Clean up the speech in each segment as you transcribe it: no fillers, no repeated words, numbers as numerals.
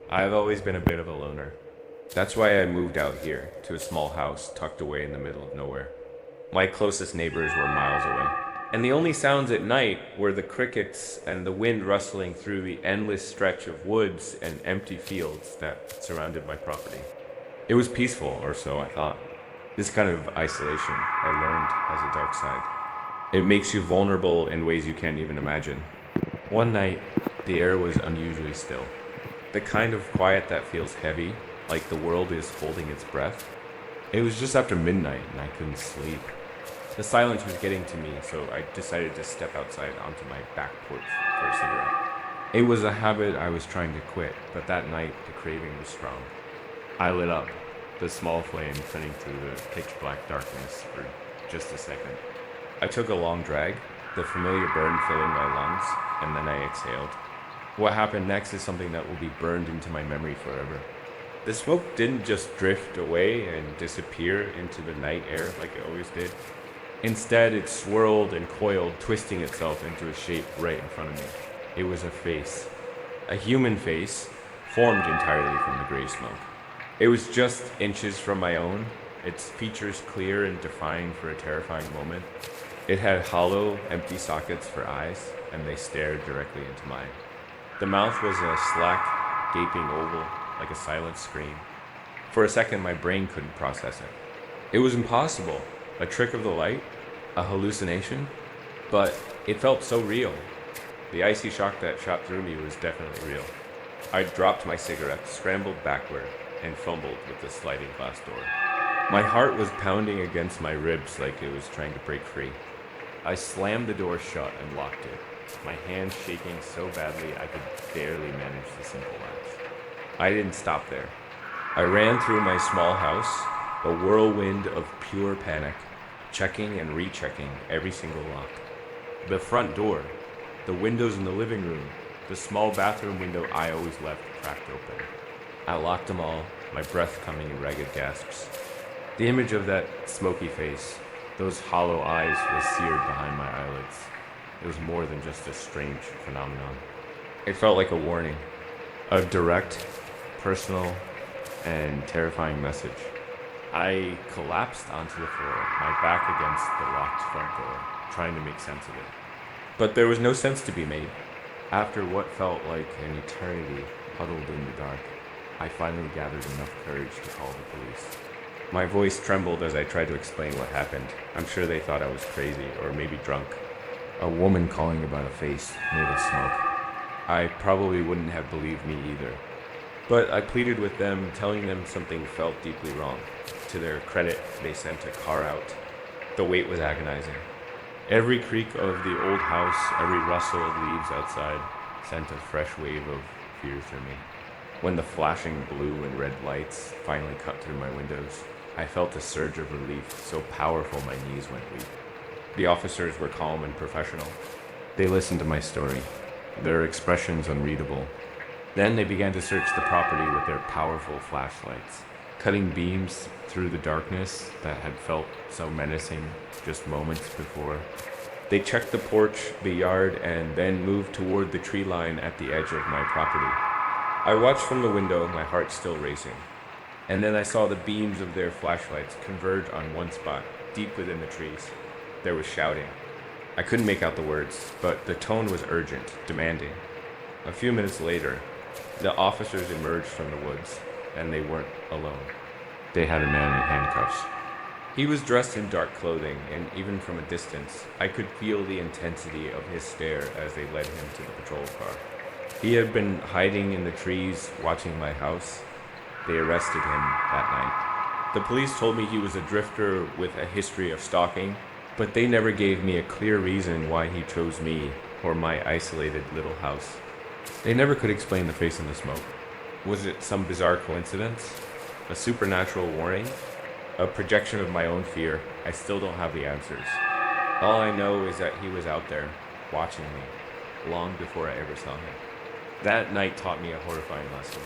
I've always been a bit of a loner. That's why I moved out here, to a small house tucked away in the middle of nowhere. My closest neighbors were miles away. And the only sounds at night were the crickets and the wind rustling through the endless stretch of woods and empty fields that surrounded my property. It was peaceful, or so I thought. This kind of isolation, I learned, has a dark side. It makes you vulnerable in ways you can't even imagine. One night, the air was unusually still. The kind of quiet that feels heavy, like the world is holding its breath. It was just after midnight and I couldn't sleep. The silence was getting to me, so I decided to step outside onto my back porch for a cigarette. It was a habit I was trying to quit, but that night the craving was strong. I lit up, the small flame thinning through the pitch black darkness for just a second. I took a long drag, the familiar burn filling my lungs, and then I exhaled. What happened next is something that will be burned into my memory forever. The smoke didn't just drift away and disappear into the night air like it always did. Instead, it swirled and coiled, twisting itself into a shape right in front of me. It was a face. A human face, formed entirely from the gray smoke. It was just inches from my own, its features clear and defined for a terrifying moment. It had hollow, empty sockets for eyes, and they stared directly into mine. The mouth was a slack, gaping oval, like a silent scream. For a second, my brain couldn't process it. It was impossible. A trick of the light? A hallucination? But it felt so real. The icy shock that shot through me was definitely real. I dropped my cigarette, scrambled backward, and fumbled with the sliding glass door. My heart was pounding against my ribs like it was trying to break free. I slammed the door shut and locked it, my hands shaking so badly I could barely manage the simple locks. I didn't stop there. I ran through my small house, a whirlwind of pure panic, checking and rechecking every single lock. The front door, the windows in the living room, the small bathroom window I always left cracked open. I locked them all, my breath coming in ragged gasps. The image of that smoky face, those hollow eyes, was seared behind my eyelids. It was more than just a strange phenomenon. It felt like a warning, a direct, personal, and terrifying message. I collapsed onto the floor, my back against the locked front door, trying to make sense of it. But there was no sense to be made. After what felt like an eternity huddled in the dark, I finally gathered enough courage to call the police. My voice trembled as I tried to explain what happened. I'm sure they thought I was crazy or maybe drunk. A woman calling about a face made of smoke. I probably wouldn't have believed me either. But I pleaded with them, telling them something felt deeply wrong. To their credit, they sent a car out. The wait was agonizing. Every creak of the old house, every rustle of leaves outside, sent a fresh wave of fear through me. When the flashing blue and red lights finally cut through my windows, I felt a surge of relief so powerful my knees went weak. The officers were calm and professional. They listened to my story, their expressions unreadable. Then they began to search the property with their powerful flashlights, cutting beams through the darkness that had felt so menacing just moments before. They checked the porch, the yard, and then moved toward the tree line at the edge of my property. I watched from the window, my heart still racing. And then I saw the beams of their flashlights converge on one spot, deep within the trees. There was shouting. I couldn't make out the words, but the tone was urgent, demanding. A few minutes later, the officers emerged from the woods, and they weren't alone. They had a man in handcuffs. He was dressed in dark clothing, and even from a distance, I could feel the intensity of his stare as they led him to the patrol car. He had been hiding in the trees, watching my house. They arrested him that night. The police told me he was a drifter with a history of stalking, but they never gave me a clear reason why he chose me or my isolated little house. They never could explain the face in the smoke. Was it some bizarre coincidence? A supernatural warning? A projection of my own fear? I still don't have the answers. All I know is that he was out there, watching me, long before I ever saw him. That night taught me a horrifying lesson.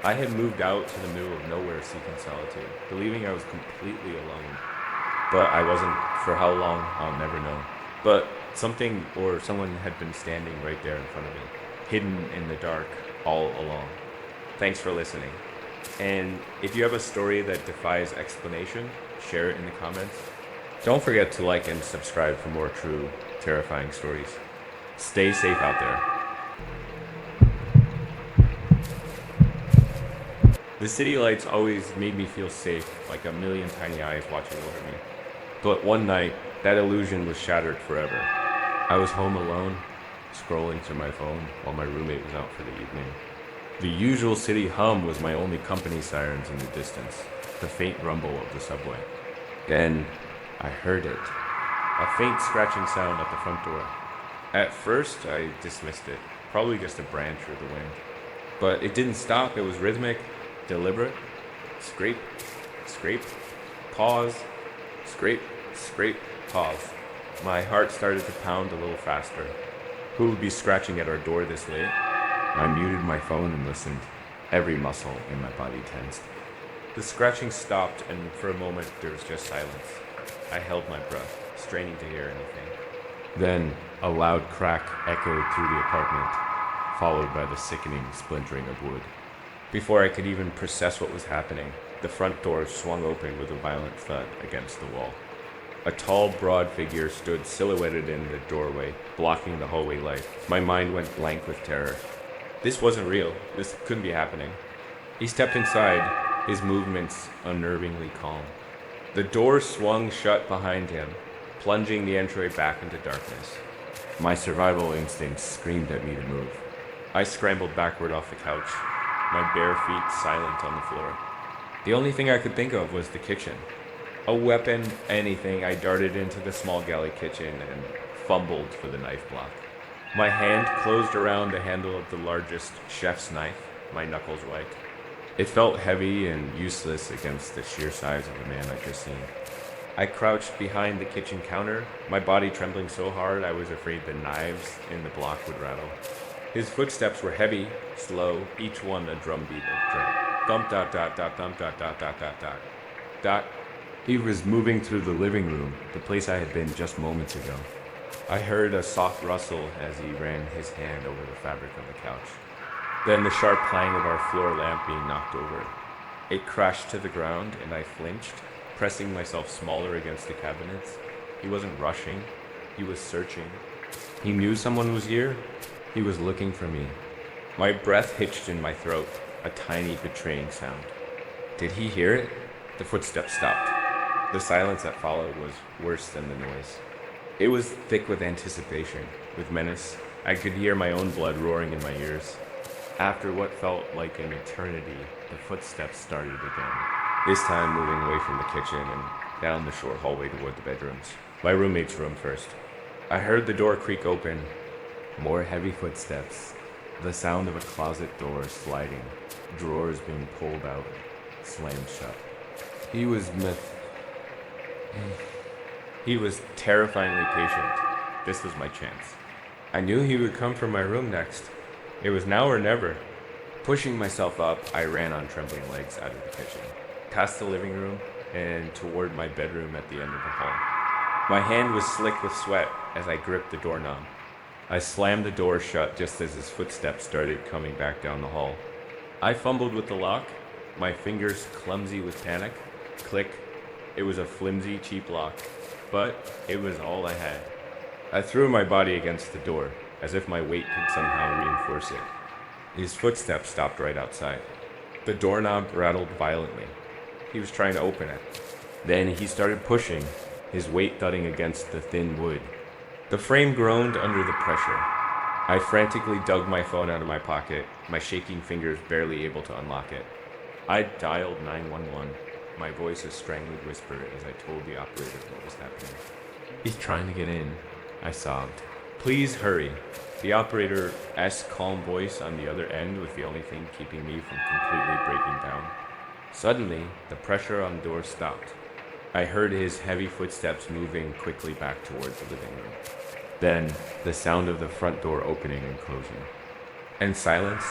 I had moved out to the middle of nowhere seeking solitude, believing I was completely alone. But I wasn't. For how long, I'll never know. But something or someone had been standing right there in front of me, hidden in the dark all along. Thanks for listening. And if you have a story that defies explanation, share it in the comments. Don't forget to like and subscribe for more true, terrifying stories. Stay safe out there. The city lights always made me feel safe, like a million tiny eyes watching over me. But one night, that illusion was shattered forever. I was home alone, scrolling through my phone while my roommate was out for the evening. The usual city hum was my only company sirens in the distance, the faint rumble of the subway. Then, I heard it. A faint scratching sound at the front door. At first, I dismissed it, probably just a branch or the wind. But it didn't stop, it was rhythmic, deliberate. Scrape, scrape, pause, scrape, scrape, pause. My heart started to pound a little faster. Who would be scratching at our door this late? I muted my phone and listened. Every muscle in my body tensed. The scratching stopped, and for a moment there was just silence. I held my breath, straining to hear anything. Then a loud crack echoed through the apartment, followed by the sickening splintering of wood. Before I could even process what was happening, the front door swung open with a violent thud against the wall. A tall, broad figure stood silhouetted in the doorway, blocking the hallway light. My mind went blank with terror. This wasn't real. This couldn't be happening. He stepped inside, his movements unnervingly calm. The door swung shut behind him, plunging the entryway back into darkness. My survival instincts screamed at me to move. I scrambled backward off the couch, my bare feet silent on the floor. The only thing I could think of was the kitchen. A weapon, anything, I darted into the small galley kitchen and fumbled for the knife block. My hand closed around the handle of the largest chef's knife, my knuckles white. It felt heavy and useless against the sheer size of the man I'd just seen. I crouched behind the kitchen counter, my body trembling so hard I was afraid the knives in the block would rattle. His footsteps were heavy, slow, each one a drumbeat of dread. Thump dot dot dot thump dot dot dot dot dot. Dot. He was moving through the living room, the place I had been just moments ago. I heard a soft rustle as he ran his hand over the fabric of the couch. Then the sharp clang of our floor lamp being knocked over. It crashed to the ground and I flinched, pressing myself smaller against the cabinets. He wasn't rushing, he was searching. He knew someone was here. He was looking for me. My breath hitched in my throat, a tiny betraying sound. Did he hear it? The footsteps stopped. The silence that followed was worse than the noise. It was thick with anticipation, with menace. I could hear my own blood roaring in my ears. After what felt like an eternity, the footsteps started again. This time moving away from the kitchen and down the short hallway toward the bedrooms. My roommate's room first. I heard the door creak open. More heavy footsteps. The sound of a closet door sliding. Drawers being pulled out, slammed shut. He was terrifyingly patient. This was my chance. I knew he would come from my room next. It was now or never. Pushing myself up, I ran on trembling legs out of the kitchen, past the living room, and toward my bedroom at the end of the hall. My hand was slick with sweat as I gripped the doorknob. I slammed the door shut just as his footsteps started coming back down the hall. I fumbled with the lock, my fingers clumsy with panic. Click. It was a flimsy, cheap lock, but it was all I had. I threw my body against the door, as if my weight could somehow reinforce it. His footsteps stopped right outside. The doorknob rattled violently. He was trying to open it. Then he started pushing, his weight thudding against the thin wood. The frame groaned under the pressure. I frantically dug my phone out of my pocket, my shaking fingers barely able to unlock it. I dialed 911, my voice a strangled whisper as I told the operator what was happening. He's trying to get in, I sobbed. Please hurry. The operator's calm voice on the other end was the only thing keeping me from completely breaking down. Suddenly, the pressure on the door stopped. I heard his heavy footsteps moving quickly back toward the living room. Then, the sound of the front door opening and closing. And silence.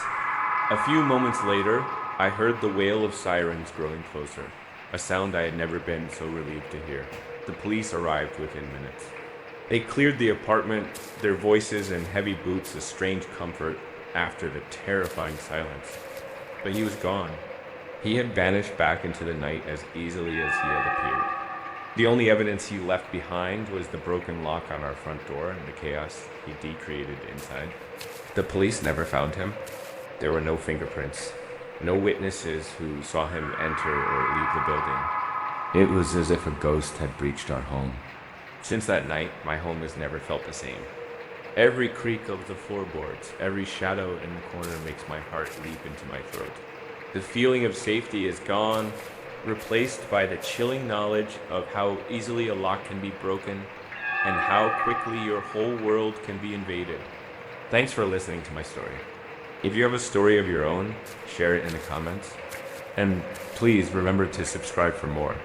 A few moments later, I heard the wail of sirens growing closer, a sound I had never been so relieved to hear. The police arrived within minutes. They cleared the apartment, their voices and heavy boots a strange comfort after the terrifying silence. but he was gone. He had vanished back into the night as easily as he had appeared. The only evidence he left behind was the broken lock on our front door and the chaos he decreated inside. The police never found him. There were no fingerprints, no witnesses who saw him enter or leave the building. It was as if a ghost had breached our home. Since that night, my home has never felt the same. Every creak of the floorboards, every shadow in the corner makes my heart leap into my throat. The feeling of safety is gone, replaced by the chilling knowledge of how easily a lock can be broken and how quickly your whole world can be invaded. Thanks for listening to my story. If you have a story of your own, share it in the comments. And please remember to subscribe for more.